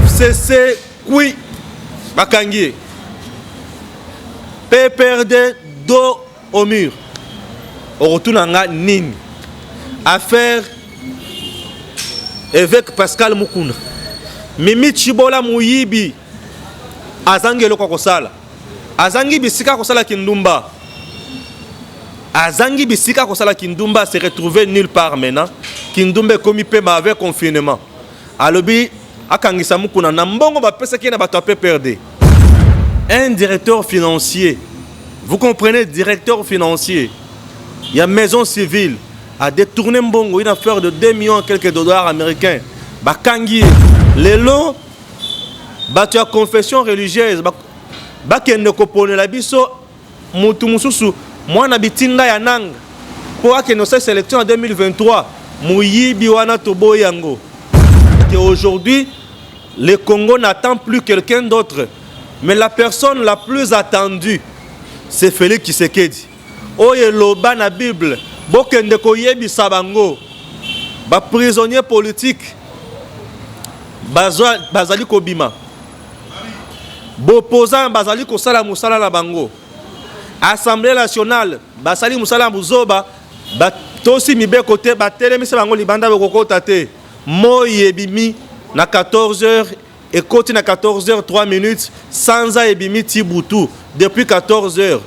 FCC oui bakangi PPRD dos au mur au retour nanga nini affaire évêque Pascal Mukuna Mimi Chibola Muyibi azangi eloko kosala azangi bisika kosala kindumba azangi bisika kosala kindumba se retrouver nulle part maintenant kindumba komi pe avec confinement alobi akangisa Mukuna na mbongo ba pesa ki na bato PPRD un directeur financier vous comprenez directeur financier il y a maison civile a détourné mbongo une affaire de 2 millions quelques dollars américains bakangi les lots bato ya confession religieuse bakende kopone la biso mutu mususu mwana bitinga ya nanga po akende sa sélection en 2023 muyibi wana tobo yango que aujourd'hui le Congo n'attend plus quelqu'un d'autre mais la personne la plus attendue c'est Félix Tshisekedi oye loba na Bible bokende koyebisa bango ba prisonnier politique bazali kobima Bopposant bazali kosala musala na bango Assemblée nationale basali musala muzoba tosi mibe côté batelemisa bango libanda bekokota te moyi ebimi na 14h et côté na 14h 3 minutes sans ebimi tibutu depuis 14h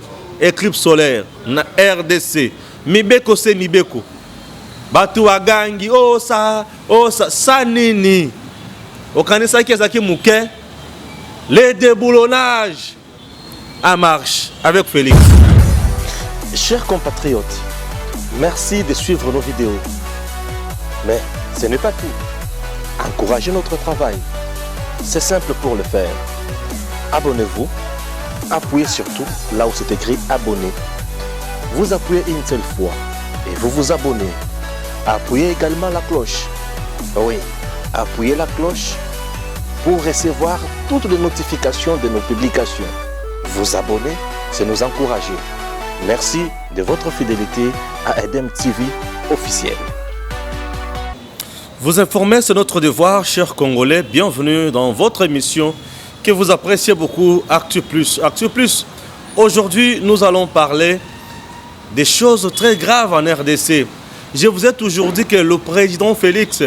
éclipse solaire na RDC mibeko se mibeko batu wagangi sa nini okanisa ki ezaki muke les déboulonnages en marche avec Félix. Chers compatriotes, merci de suivre nos vidéos. Mais ce n'est pas tout. Encouragez notre travail. C'est simple pour le faire. Abonnez-vous. Appuyez surtout là où c'est écrit abonner. Vous appuyez une seule fois et vous vous abonnez. Appuyez également la cloche. Oui, appuyez la cloche pour recevoir toutes les notifications de nos publications. Vous abonner, c'est nous encourager. Merci de votre fidélité à Edem TV officiel. Vous informer, c'est notre devoir, chers Congolais. Bienvenue dans votre émission que vous appréciez beaucoup, Actu Plus. Actu Plus, aujourd'hui, nous allons parler des choses très graves en RDC. Je vous ai toujours dit que le président Félix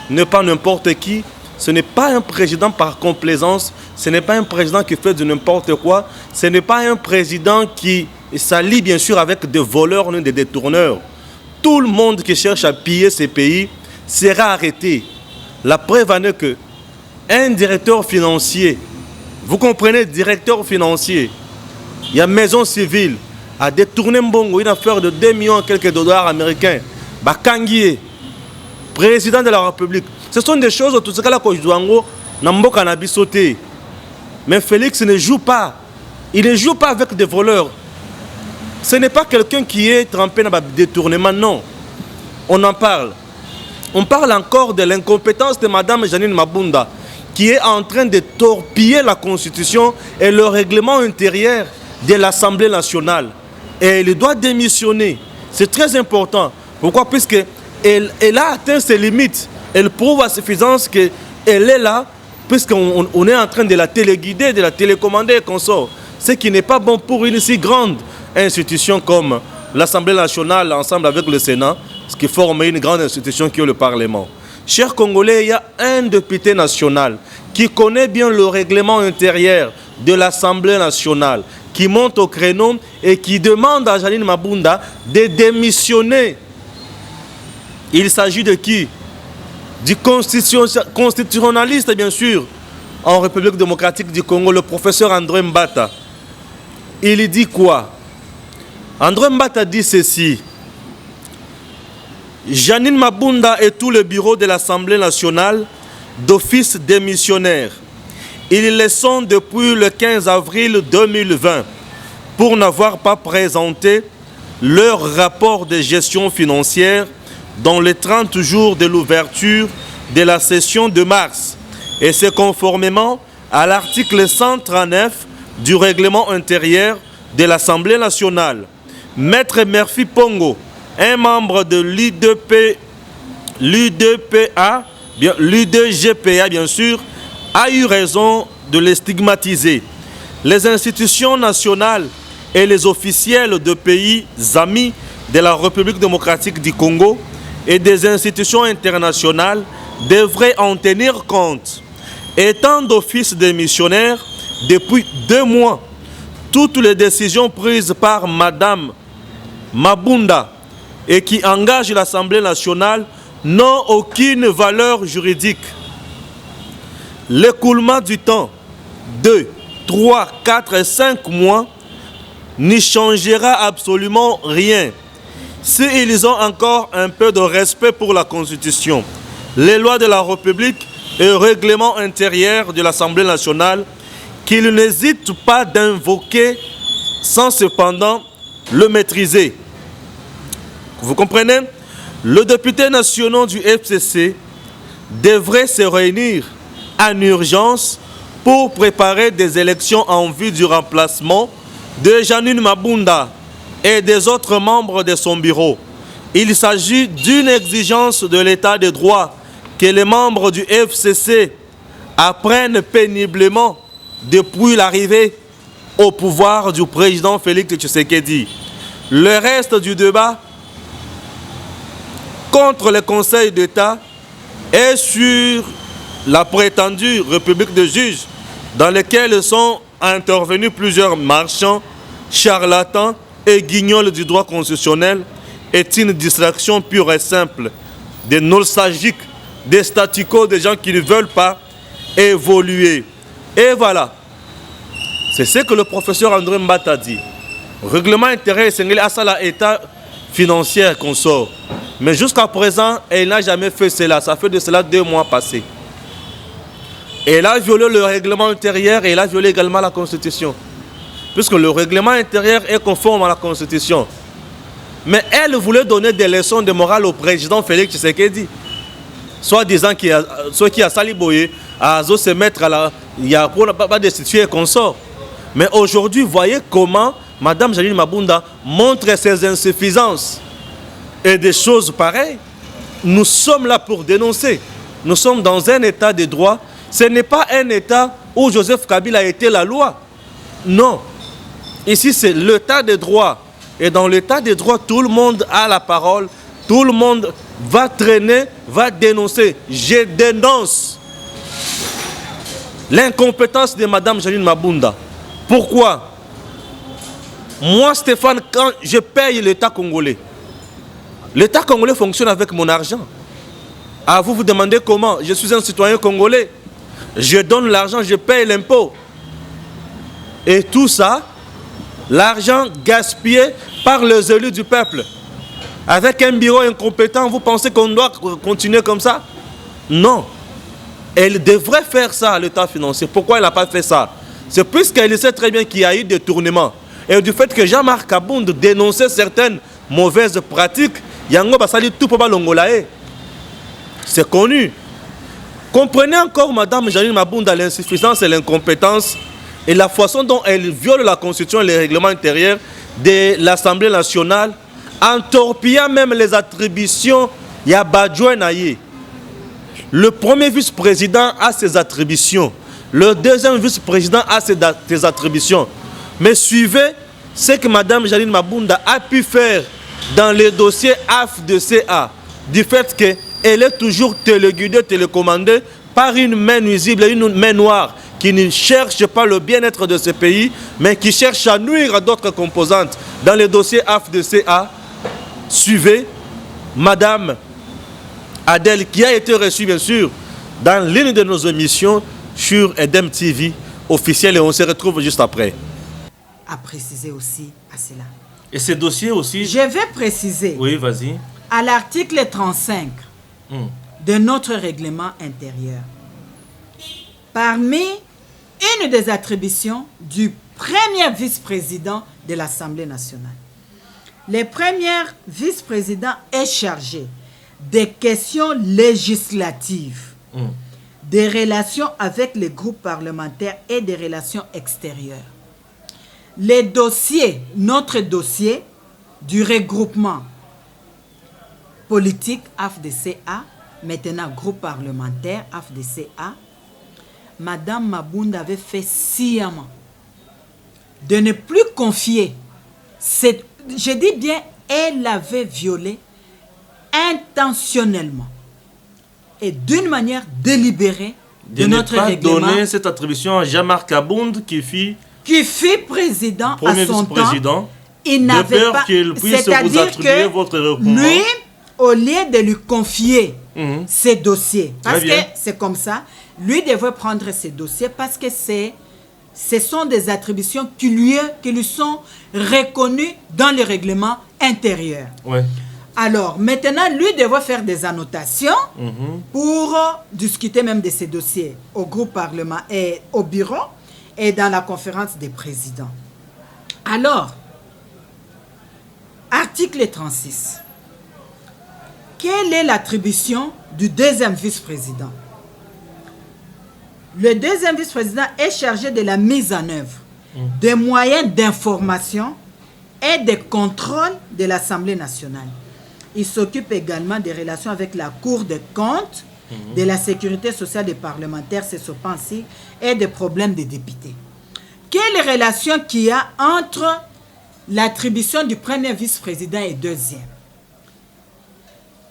n'est pas n'importe qui. Ce n'est pas un président par complaisance, ce n'est pas un président qui fait de n'importe quoi, ce n'est pas un président qui s'allie bien sûr avec des voleurs ou des détourneurs. Tout le monde qui cherche à piller ces pays sera arrêté. La preuve en est que un directeur financier, vous comprenez, directeur financier, il y a maison civile, a détourné mbongo une affaire de 2 millions quelques dollars américains, bakangi, président de la République. Ce sont des choses, tout ce cas là, que je dois en sauter. Mais Félix ne joue pas. Il ne joue pas avec des voleurs. Ce n'est pas quelqu'un qui est trempé dans le détournement, non. On en parle. On parle encore de l'incompétence de Mme Janine Mabunda, qui est en train de torpiller la Constitution et le règlement intérieur de l'Assemblée nationale. Et elle doit démissionner. C'est très important. Pourquoi? Puisqu'elle a atteint ses limites. Elle prouve à suffisance qu'elle est là, puisqu'on est en train de la téléguider, de la télécommander et qu'on sort. Ce qui n'est pas bon pour une si grande institution comme l'Assemblée nationale, ensemble avec le Sénat, ce qui forme une grande institution qui est le Parlement. Chers Congolais, il y a un député national qui connaît bien le règlement intérieur de l'Assemblée nationale, qui monte au créneau et qui demande à Janine Mabunda de démissionner. Il s'agit de qui? Du constitutionnaliste, bien sûr, en République démocratique du Congo, le professeur André Mbata. Il dit quoi? André Mbata dit ceci. Janine Mabunda et tout le bureau de l'Assemblée nationale d'office démissionnaire. Ils le sont depuis le 15 avril 2020 pour n'avoir pas présenté leur rapport de gestion financière dans les 30 jours de l'ouverture de la session de mars, et c'est conformément à l'article 139 du règlement intérieur de l'Assemblée nationale. Maître Murphy Pongo, un membre de l'UDGPA, bien sûr, a eu raison de les stigmatiser. Les institutions nationales et les officiels de pays amis de la République démocratique du Congo et des institutions internationales devraient en tenir compte. Étant d'office des missionnaires depuis 2 mois, toutes les décisions prises par Madame Mabunda et qui engagent l'Assemblée nationale n'ont aucune valeur juridique. L'écoulement du temps, 2, 3, 4 et 5 mois, n'y changera absolument rien. S'ils ont encore un peu de respect pour la Constitution, les lois de la République et le règlement intérieur de l'Assemblée nationale, qu'ils n'hésitent pas d'invoquer sans cependant le maîtriser. Vous comprenez? Le député national du FCC devrait se réunir en urgence pour préparer des élections en vue du remplacement de Janine Mabunda et des autres membres de son bureau. Il s'agit d'une exigence de l'État de droit que les membres du FCC apprennent péniblement depuis l'arrivée au pouvoir du président Félix Tshisekedi. Le reste du débat contre le Conseil d'État est sur la prétendue République de juges dans laquelle sont intervenus plusieurs marchands, charlatans et guignols du droit constitutionnel est une distraction pure et simple, des nostalgiques, des staticos, des gens qui ne veulent pas évoluer. Et voilà, c'est ce que le professeur André Mbata dit. Règlement intérieur, c'est l'État financier qu'on sort. Mais jusqu'à présent, elle n'a jamais fait cela. Ça fait de cela 2 mois passés. Elle a violé le règlement intérieur et elle a violé également la Constitution. Puisque le règlement intérieur est conforme à la Constitution. Mais elle voulait donner des leçons de morale au président Félix Tshisekedi. Soit disant qu'il a saliboyé, à se mettre à la... Il n'y a pas destitué et consort. Mais aujourd'hui, voyez comment Mme Janine Mabunda montre ses insuffisances. Et des choses pareilles, nous sommes là pour dénoncer. Nous sommes dans un état de droit. Ce n'est pas un état où Joseph Kabila a été la loi. Non. Ici, c'est l'état de droit. Et dans l'état de droit, tout le monde a la parole. Tout le monde va traîner, va dénoncer. Je dénonce l'incompétence de Mme Janine Mabunda. Pourquoi? Moi, Stéphane, quand je paye l'État congolais, l'État congolais fonctionne avec mon argent. Ah, vous vous demandez comment? Je suis un citoyen congolais. Je donne l'argent, je paye l'impôt. Et tout ça, l'argent gaspillé par les élus du peuple. Avec un bureau incompétent, vous pensez qu'on doit continuer comme ça? Non. Elle devrait faire ça, l'État financier. Pourquoi elle n'a pas fait ça? C'est puisqu'elle sait très bien qu'il y a eu des tournements. Et du fait que Jean-Marc Abound dénonçait certaines mauvaises pratiques, Yango Basali tout pour l'Ongolae. C'est connu. Comprenez encore Mme Janine Mabunda l'insuffisance et l'incompétence et la façon dont elle viole la Constitution et les règlements intérieurs de l'Assemblée nationale en torpillant même les attributions Yabadjouen Naye. Le premier vice-président a ses attributions. Le deuxième vice-président a ses attributions. Mais suivez ce que Mme Janine Mabunda a pu faire dans les dossiers AFDCA, du fait qu'elle est toujours téléguidée, télécommandée par une main nuisible et une main noire qui ne cherche pas le bien-être de ce pays, mais qui cherche à nuire à d'autres composantes. Dans les dossiers AFDCA, suivez Mme Adèle, qui a été reçue, bien sûr, dans l'une de nos émissions sur EDEM TV officielle, et on se retrouve juste après. À préciser aussi à cela. Et ces dossiers aussi... Je vais préciser. Oui, vas-y. À l'article 35 de notre règlement intérieur, parmi une des attributions du premier vice-président de l'Assemblée nationale, le premier vice-président est chargé des questions législatives, des relations avec les groupes parlementaires et des relations extérieures. Les dossiers, notre dossier du regroupement politique AFDCA, maintenant groupe parlementaire AFDCA, Madame Mabunda avait fait sciemment de ne plus confier. Je dis bien, elle avait violé intentionnellement et d'une manière délibérée de notre règlement. De ne pas donner cette attribution à Jean-Marc Abound qui fut président premier à son vice-président. temps. Il n'avait pas, qu'il puisse vous attribuer votre recommandement. Lui, au lieu de lui confier ses dossiers, parce que c'est comme ça, lui devait prendre ses dossiers parce que ce sont des attributions qui lui sont reconnues dans le règlement intérieur. Ouais. Alors, maintenant, lui devait faire des annotations pour discuter même de ces dossiers au groupe parlement et au bureau et dans la conférence des présidents. Alors, article 36. Quelle est l'attribution du deuxième vice-président? Le deuxième vice-président est chargé de la mise en œuvre des moyens d'information et de contrôle de l'Assemblée nationale. Il s'occupe également des relations avec la Cour des comptes, de la sécurité sociale des parlementaires, c'est ce pensée, et des problèmes des députés. Quelle relation qu'il y a entre l'attribution du premier vice-président et deuxième?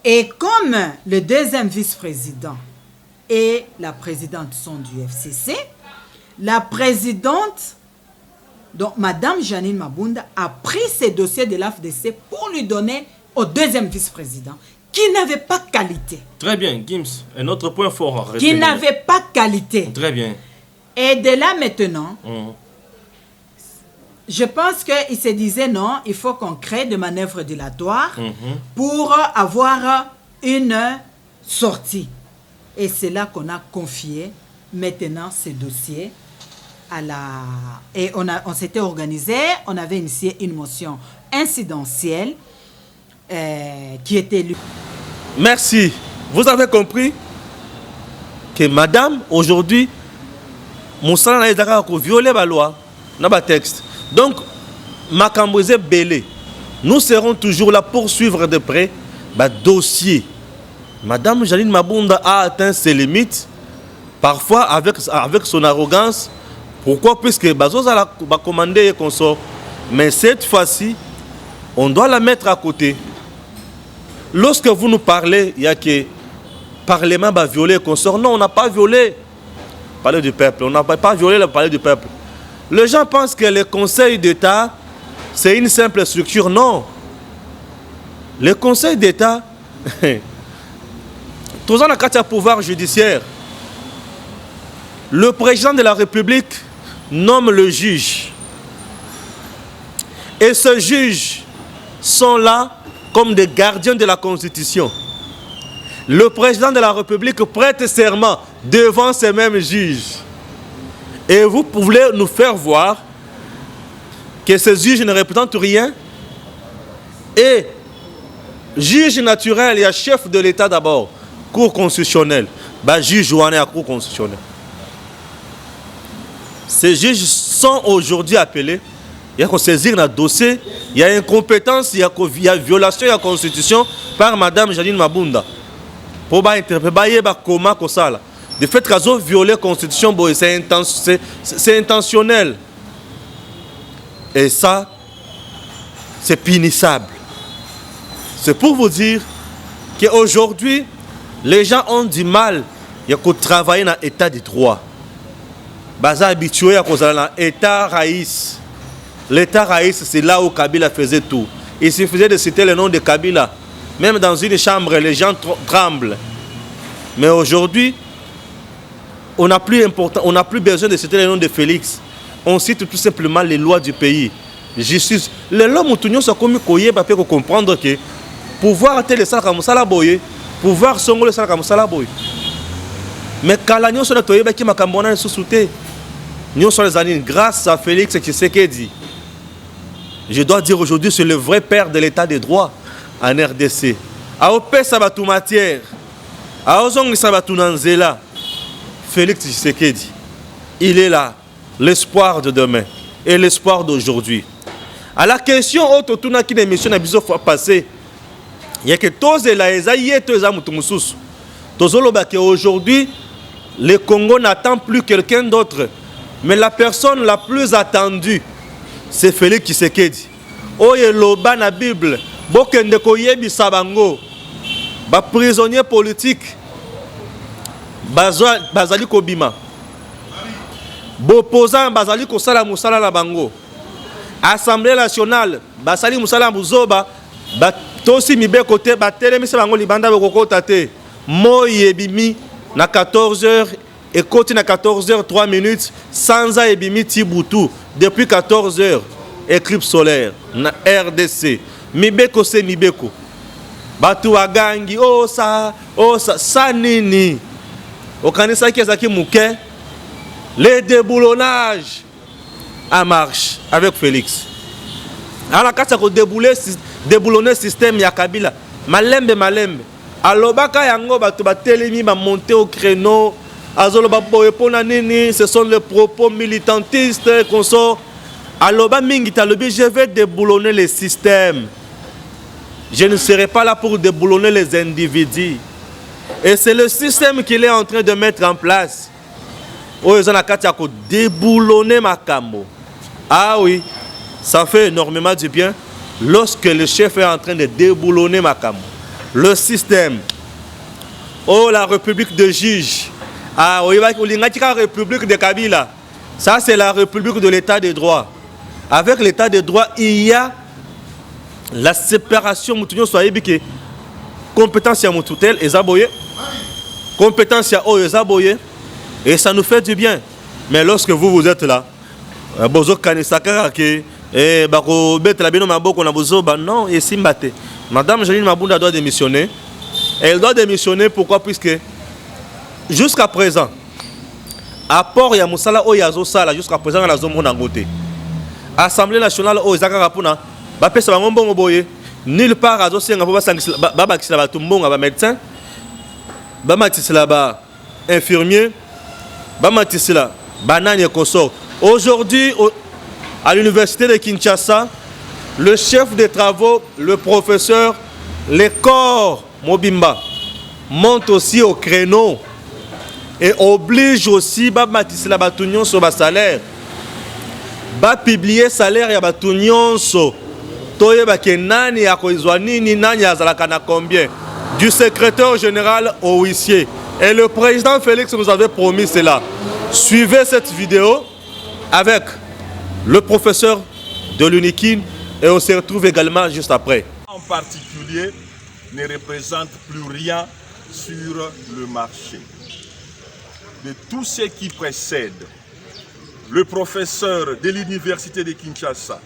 Et comme le deuxième vice-président et la présidente sont du FCC, la présidente, donc Madame Janine Mabunda, a pris ces dossiers de l'AFDC pour lui donner au deuxième vice-président, qui n'avait pas qualité. Très bien, Gims, un autre point fort à retenir. Qui n'avait pas qualité. Très bien. Et de là maintenant, je pense qu'il se disait non, il faut qu'on crée des manœuvres dilatoires pour avoir une sortie. Et c'est là qu'on a confié maintenant ces dossiers à la... Et on s'était organisé, on avait initié une motion incidentielle qui était... Merci. Vous avez compris que madame, aujourd'hui, Moussala n'a pas violé la loi, n'a pas texte. Donc, Makambouze Belé, nous serons toujours là pour suivre de près le dossier. Madame Janine Mabunda a atteint ses limites, parfois avec son arrogance. Pourquoi? Puisque Bazos a commandé et consort. Mais cette fois-ci, on doit la mettre à côté. Lorsque vous nous parlez, il y a que le Parlement va violer et consort. Non, on n'a pas violé le palais du peuple. On n'a pas violé le palais du peuple. Les gens pensent que le Conseil d'État, c'est une simple structure. Non. Le Conseil d'État, tous en a pouvoir judiciaire. Le président de la République nomme le juge. Et ces juges sont là comme des gardiens de la Constitution. Le président de la République prête serment devant ces mêmes juges. Et vous pouvez nous faire voir que ces juges ne représentent rien. Et juge naturel, il y a chef de l'État d'abord, Cour constitutionnelle. Juge ou à Cour constitutionnelle. Ces juges sont aujourd'hui appelés. Il y a qu'on saisir un dossier, il y a incompétence, il y a violation de la Constitution par Madame Janine Mabunda. Pour interpréter comment ça. De fait qu'elle a violé la Constitution, c'est intentionnel. Et ça, c'est punissable. C'est pour vous dire qu'aujourd'hui, les gens ont du mal à travailler dans l'état de droit. Ils sont habitués à l'état raïs. L'état raïs, c'est là où Kabila faisait tout. Il suffisait de citer le nom de Kabila. Même dans une chambre, les gens tremblent. Mais aujourd'hui, on n'a plus besoin de citer le nom de Félix. On cite tout simplement les lois du pays. Justice. Les lois moutounions sont comme Koye pour comprendre que pouvoir tel ça comme ça la boye, pouvoir songole ça comme ça la boye. Mais quand la sont toyé qui m'a cambona sous-souté. Nous sommes les années grâce à Félix Tshisekedi. Je dois dire aujourd'hui, c'est le vrai père de l'état de droit en RDC. A opé sabatu matière. A ozong sabatu nanzela. Félix Tshisekedi. Il est là, l'espoir de demain et l'espoir d'aujourd'hui. À la question autour de qui l'émission a besoin de passer, il y a que tous les aïeux, tous les amoutoumousous. Tous les aujourd'hui, Le Congo n'attend plus quelqu'un d'autre. Mais la personne la plus attendue, c'est Félix Tshisekedi. Oye loba na Bible, bokende koyebisa bango. Ba prisonnier politique, bazali kobima. Bopposant bazali kosala musala la bango. Assemblée nationale, basali musala muzoba, tosi mibe côté batelemisa bango libanda bekokota te. Moye ebimi na 14h et côté na 14h 3 minutes sans ebimi Tibutu depuis 14h éclipse solaire na RDC. Mibeko se mibeko. Batu wagangi sa nini. Okanisa ki ezaki muke. Les déboulonnages en marche avec Félix. Alors quand ça ko déboulonner système ya Kabila, malembe. Alobaka yango batu batelemi ba monter au créneau, azoloba boyepona nini, ce sont les propos militantistes qu'on sort. Aloba mingi talobi, je vais déboulonner les systèmes. Je ne serai pas là pour déboulonner les individus. Et c'est le système qu'il est en train de mettre en place. Déboulonner Makambo. Ah oui, ça fait énormément du bien lorsque le chef est en train de déboulonner Makambo. Le système. Oh, la République de juges. Ah oui, la République de Kabila. Ça, c'est la République de l'État de droit. Avec l'État de droit, il y a la séparation. Compétence à Moutoutel et Zaboye. Compétence à O et Zaboye. Et ça nous fait du bien. Mais lorsque vous êtes là, non, et Simbate. Madame Janine Mabunda doit démissionner. Elle doit démissionner pourquoi? Puisque jusqu'à présent, apport ya Moussala Oyazo Sala, jusqu'à présent, la zone Monangote. Assemblée nationale Oyazaka Rapuna, Bapesa Bambongo Boye, nulle part à Zosenga Babakisla Batumbonga, médecin, Bamatisla infirmier, Bamatisla, Banane et consort. Aujourd'hui, à l'université de Kinshasa, le chef des travaux, le professeur, les corps Mobimba, monte aussi au créneau et oblige aussi Bamatisla Batunion sur le salaire. Publier salaire ya Batunion sur Nani ya Koizwanini, Nani ya Zalakana combien. Du secrétaire général au huissier. Et le président Félix nous avait promis cela. Suivez cette vidéo avec le professeur de l'UNIKIN et on se retrouve également juste après. En particulier, ne représente plus rien sur le marché. De tout ce qui précède, le professeur de l'université de Kinshasa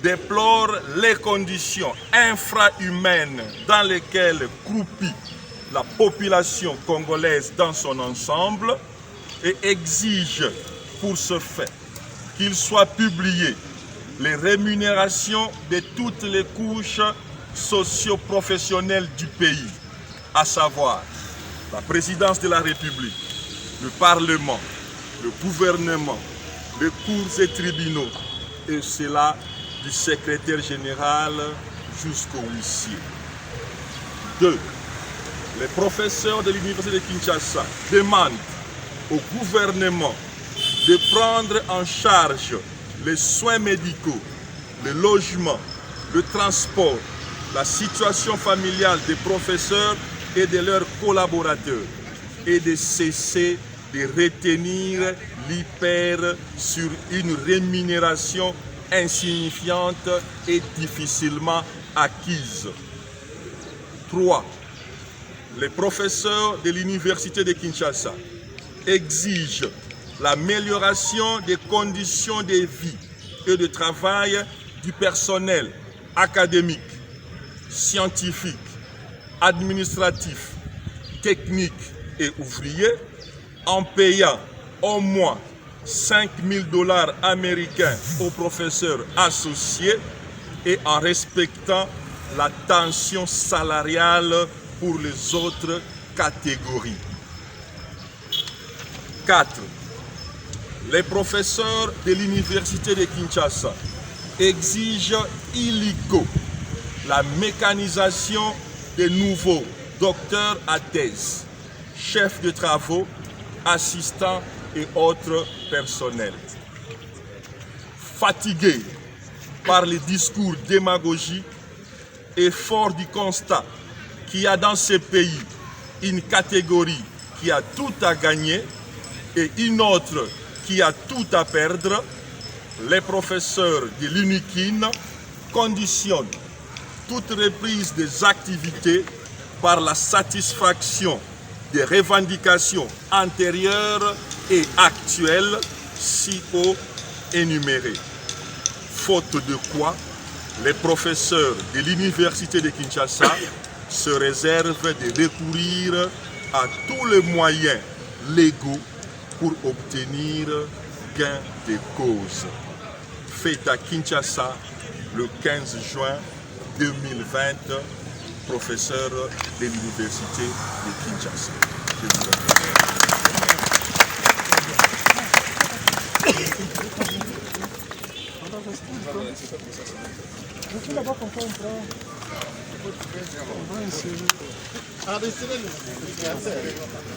déplore les conditions infrahumaines dans lesquelles croupit la population congolaise dans son ensemble et exige pour ce fait qu'il soit publié les rémunérations de toutes les couches socio-professionnelles du pays, à savoir la présidence de la République, le Parlement, le gouvernement, les cours et tribunaux, et cela du secrétaire général jusqu'au huissier. 2. Les professeurs de l'université de Kinshasa demandent au gouvernement de prendre en charge les soins médicaux, le logement, le transport, la situation familiale des professeurs et de leurs collaborateurs et de cesser de retenir l'hyper sur une rémunération insignifiante et difficilement acquise. 3. Les professeurs de l'université de Kinshasa exigent l'amélioration des conditions de vie et de travail du personnel académique, scientifique, administratif, technique et ouvrier en payant au moins 5 000 $ américains aux professeurs associés et en respectant la tension salariale pour les autres catégories. 4. Les professeurs de l'université de Kinshasa exigent illico la mécanisation des nouveaux docteurs à thèse, chefs de travaux assistants et autres personnels. Fatigués par les discours démagogiques et fort du constat qu'il y a dans ces pays une catégorie qui a tout à gagner et une autre qui a tout à perdre, les professeurs de l'UNIKIN conditionnent toute reprise des activités par la satisfaction des revendications antérieures et actuelles si haut énumérées. Faute de quoi, les professeurs de l'université de Kinshasa se réservent de recourir à tous les moyens légaux pour obtenir gain de cause. Fait à Kinshasa le 15 juin 2020, professeur de l'université de Kinshasa.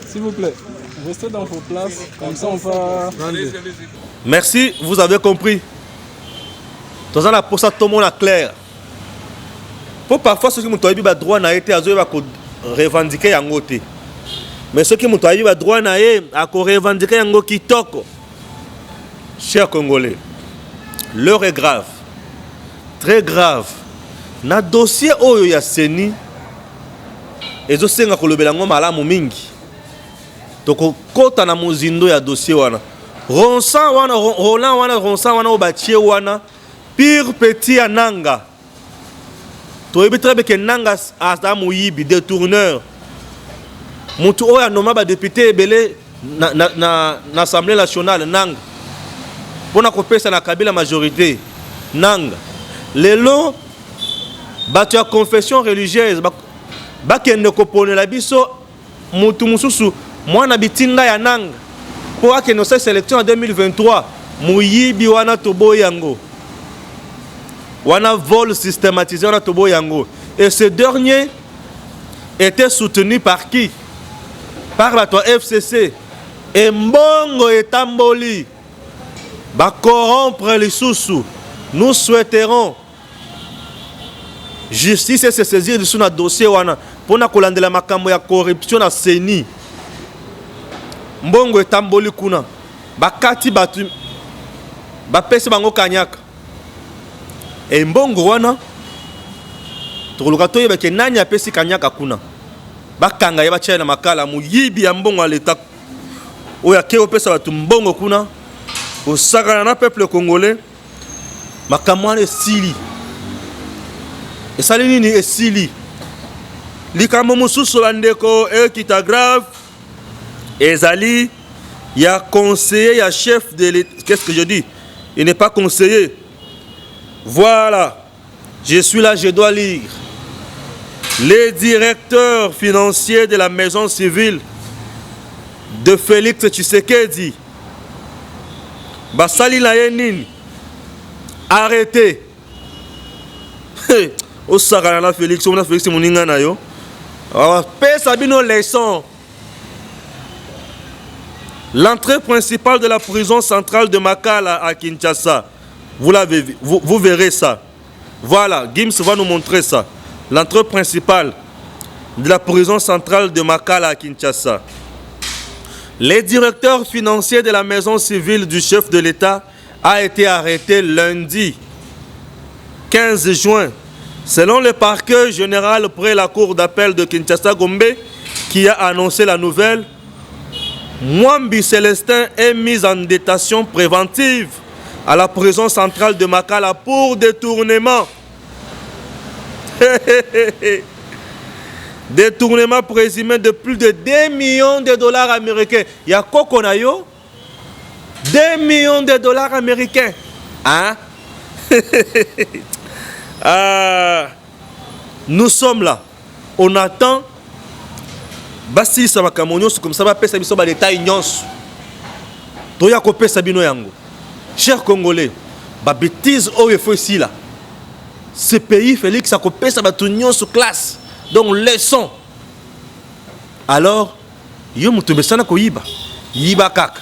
S'il vous plaît, restez dans vos places, comme ça on va... Merci, vous avez compris. Dans un pour ça tout le monde est clair. Pour parfois ceux qui m'ont dit que droit n'a été à revendiquer en côté. Mais ceux qui m'ont dit que droit n'a été à revendiquer en côté kitoko. Chers Congolais, l'heure est grave, très grave. Na dossier oyo ya seni ezo senga kolobela ngo malamu mingi. Toko kota na mozindo ya dossier wana. Ronsa wana Roland wana ronsa wana obachie wana pire petit ananga. Toyebi très bien que nanga asa muyibi détourneur. Mutu oya noma ba député ebele na Assemblée nationale nanga. Pona kopesa na Kabila majorité nanga. Lelo batu ya confession religieuse bakende koponela biso mutu mususu mwana bitinga ya nanga po akende sa sélection en 2023 muyibi wana tobo yango wana vol systématisé wana tobo yango et ce dernier était soutenu par qui? Par la FCC et mbongo etamboli ba corrompre les sous. Nous souhaiterons justice et se saisir de son dossier wana pona kolandela makambo ya corruption na seni mbongo etamboli kuna bakati batu bapesi bango kanyaka e mbongo wana tokoluka toyeba ke nani apesi kanyaka kuna bakanga ye bachaya na makala muyibi ya mbongo ya leta oyo ake opesa batu mbongo kuna osakana na peuple congolais makambo wana esili esali nini esili likambo mosusu bandeko ekita grave ezali ya conseiller ya chef de l'État. Qu'est-ce que je dis? Il n'est pas conseiller. Voilà, je suis là, je dois lire. Les directeurs financiers de la maison civile de Félix Tshisekedi basali na ye nini arrêté. Au Sarana Félix, on a Félix Moninga na yo. Pesa bino leçon. L'entrée principale de la prison centrale de Makala à Kinshasa. Vous l'avez vu, vous verrez ça. Voilà, Gims va nous montrer ça. L'entrée principale de la prison centrale de Makala à Kinshasa. Les directeurs financiers de la maison civile du chef de l'État a été arrêté lundi 15 juin. Selon le parquet général près la cour d'appel de Kinshasa-Gombe, qui a annoncé la nouvelle, Mwambi Célestin est mis en détention préventive à la prison centrale de Makala pour détournement. Détournement présumé de plus de 2 millions de dollars américains. Il y a quoi qu'on a yo? 2 millions de dollars américains. Hein? Nous sommes là. On attend. Basi ça va comme ça va pesa biso ba détail nyonso. Toya ko pesa bino yango. Chers Congolais, ba bêtise oyo faut ici là. Ce pays Félix a ko pesa ba tout nyonso classe. Donc leçon. Alors, yo mutu besana ko yiba. yiba kaka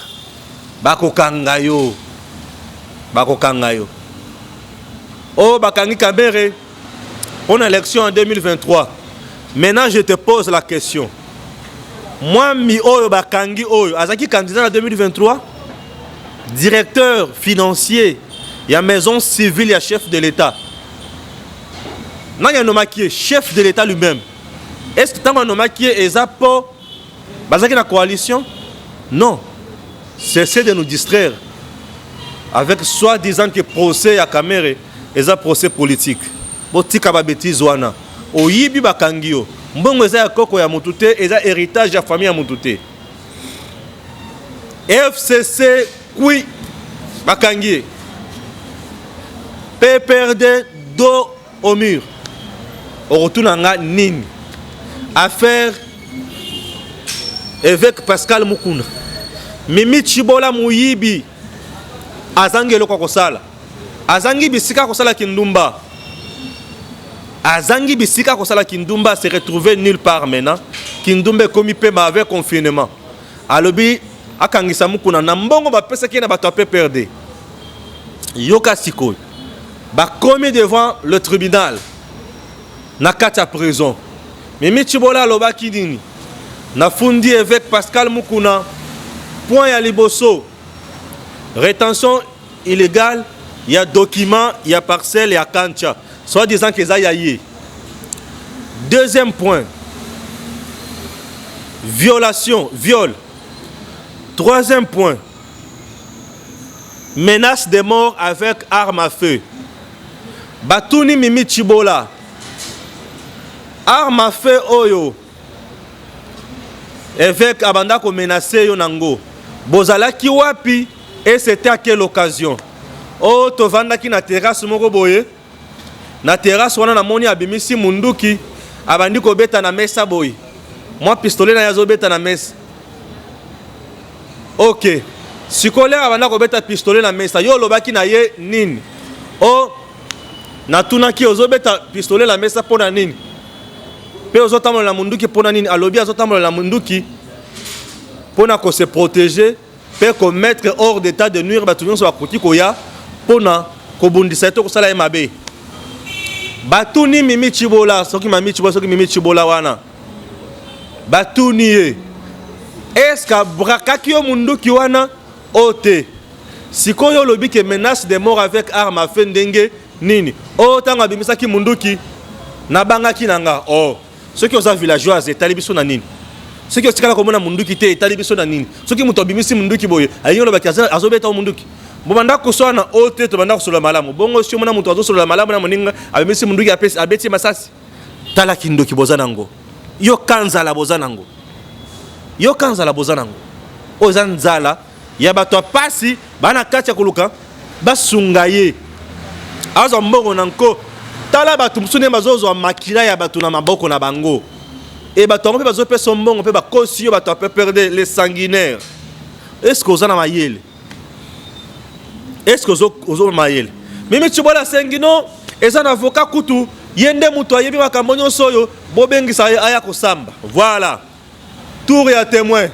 bakokanga yo oh bakangi Kamere on a élection en 2023. Maintenant je te pose la question, moi mi oyo bakangi oyo azaki candidat en 2023, directeur financier ya maison civile ya chef de l'État, nani anomaki chef de l'État lui-même. Est-ce que tant anomaki ezapo bazaki na coalition? Non. Cessez de nous distraire avec soi-disant que procès à Kamere est un procès politique. Botika ba bêtise wana. Oyibi bakangio. Mbongo eza ya koko ya mutute, eza héritage ya famille ya mutute. FCC kui bakangi. PPRD dos au mur. Au retour nanga nini. Affaire évêque Pascal Mukuna. Mimi Chibola Muyibi azangi eloko kosala, azangi bisika kosala kindumba, azangi bisika kosala kindumba se retrouver nulle part maintenant. Kindumba komi pema avec confinement alobi akangisa Mukuna na mbongo bapesa ki na bato pe perdre yoka sikoy ba komi devant le tribunal na kati ya prison. Mimi Chibola lobaki nini na fundi évêque Pascal Mukuna. Point à liboso, rétention illégale, il y a document, il y a parcelle, il y a kancha. Soit disant que ça y a. Deuxième point, violation, viol. Troisième point, menace de mort avec arme à feu. Batouni Mimi Chibola, arme à feu oyo. Évêque abanda ko menacer yo nango. Bozala ki wapi et c'était à quelle occasion? Oh tovanda ki na terrasse moko boye. Na terrasse wana na moni abimisi munduki abandi ko beta na mesa boye. Moi pistolet na yazo beta na mesa. OK. Sikole abanda ko beta pistolet na mesa. Yo lobaki na ye nini? Oh na tuna ki ozo beta pistolet na mesa pona nini? Pe ozotambola na munduki pona nini? Alobi azotambola na munduki pona ko se protéger, pe ko mettre hors d'état de nuire batu so akoti ko ya pona ko bundisa to ko sala e mabe. Batuni Mimi Chibola, soki Mimi Chibola, soki Mimi Chibola wana. Batuni e. Est-ce que brakaki yo munduki wana ote? Sikoyo lobi ke menace de mort avec arme à feu ndenge nini? O tanga bimisa ki munduki na bangaki nanga. Oh. Ceux qui ont villageois etali biso na nini? Ceux qui ont komona munduki te etali biso na nini? Ceux qui muto bimisi munduki boye ayingo ba kaza azobeta munduki. Bomanda ko so na ote to banda ko solo malamu. Bongo si mona muto azo solo malamu na moninga abimisi munduki apesi abeti masasi. Tala kindoki bozanango. Yo kanza la bozanango. Yo kanza la bozanango. Ozanzala ya bato pasi bana kacha kuluka basungaye. Azo mbongo nanko tala batu msune mazozo wa makila ya batu na maboko na bango. Et batu mpe bazo pe sombongo pe ba kosi yo batu pe perdre les sanguinaires. Est-ce que ozana mayele? Est-ce que ozo mayele? Mimi Chibola sengino ezana avocat kutu yende mutu ayebi makambo nyonso yo bobengisa aya kosamba. Voilà. Tour ya témoin.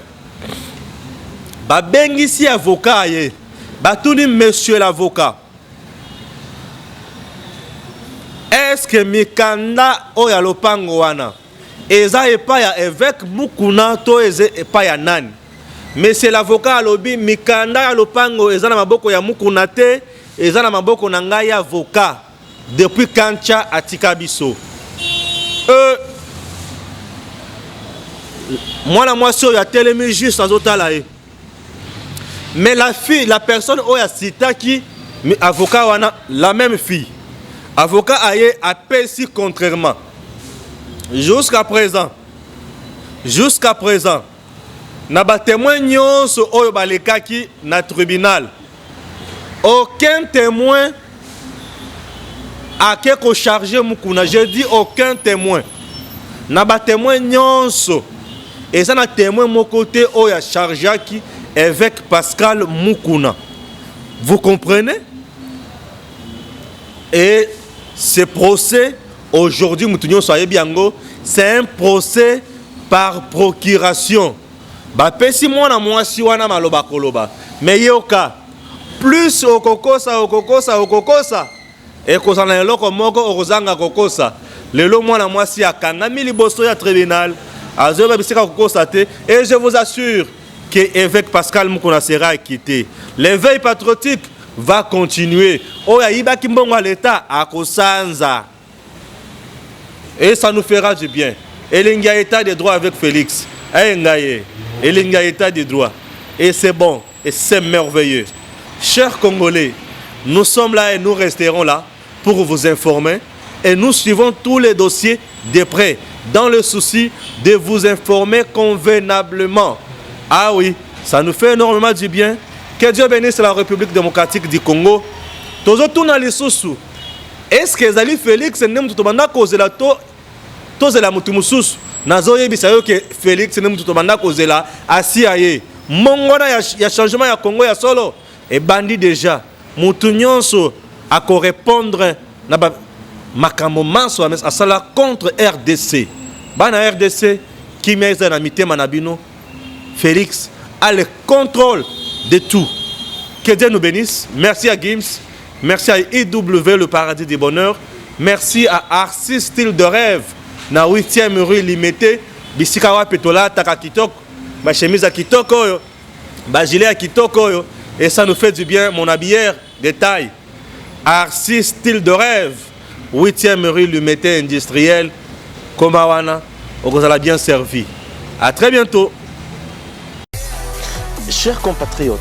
Ba bengisi avocat ye. Batuni monsieur l'avocat. Est-ce que mikanda oya lopango wana eza epa ya évêque Mukuna to eze epa ya nani? Mais c'est l'avocat alobi mikanda ya lopango eza na maboko ya Mukuna te, eza na maboko na ngai avocat depuis kancha atika biso. Mwana mwasi oyo atelemi juste azotala ye. Mais la fille, la personne oya sitaki avocat wana, la même fille. Avocat aye appelle si contrairement. Jusqu'à présent, na ba témoin nyonso oyo balekaki na tribunal. Aucun témoin a ko charger Mukuna. Je dis aucun témoin. Na ba témoin nyonso. Et ça na témoin mon côté oyo chargeaki évêque Pascal Mukuna. Vous comprenez? Et ce procès, aujourd'hui, c'est un procès par procuration. bapesi mwana mwasi wana maloba koloba mais yoka plus okokosa ekosa na eloko moko okozanga kokosa lelo mwana mwasi akangami liboso ya tribunal azoba bisika kokosa te et je vous assure que évêque Pascal Mukuna sera acquitté. L'éveil patriotique va continuer. Oya ibaki mbongo à l'état akosanza. Et ça nous fera du bien. Et état de droit avec Félix. Et état de droit. Et c'est bon. Et c'est merveilleux. Chers Congolais, nous sommes là et nous resterons là pour vous informer. Et nous suivons tous les dossiers de près, dans le souci de vous informer convenablement. Ah oui, ça nous fait énormément du bien. Que Dieu bénisse la République démocratique du Congo. Tozo tuna lisusu. Est-ce que Zali Félix n'est pas cause la la mutumusus nazo yebisa yo que Félix n'est pas cause la asiaye. Mongona ya changement ya Congo ya solo et bandi déjà. Mutu nyonso a ko répondre na ba makambo manso a sala contre RDC. Bana RDC qui met na mitema na bino. Félix a le contrôle de tout. Que Dieu nous bénisse. Merci à Gims. Merci à IW, le paradis du bonheur. Merci à Arcis Style de rêve. Na 8e rue limitée. Bisikawa Petola, Taka Kitoko. Ma chemise à Kitoko. Ma gilet à Kitoko. Et ça nous fait du bien. Mon habillère de taille. Arcis Style de rêve. 8e rue limitée industrielle. Komawana. On a bien servi. À très bientôt. Chers compatriotes,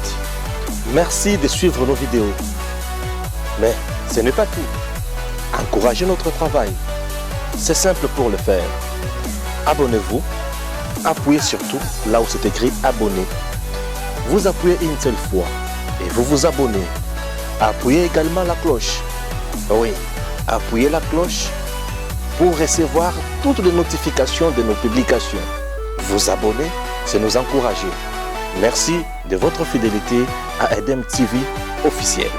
merci de suivre nos vidéos. Mais ce n'est pas tout. Encouragez notre travail. C'est simple pour le faire. Abonnez-vous. Appuyez surtout là où c'est écrit abonner. Vous appuyez une seule fois et vous vous abonnez. Appuyez également la cloche. Oui, appuyez la cloche pour recevoir toutes les notifications de nos publications. Vous abonner, c'est nous encourager. Merci de votre fidélité à Edem TV officiel.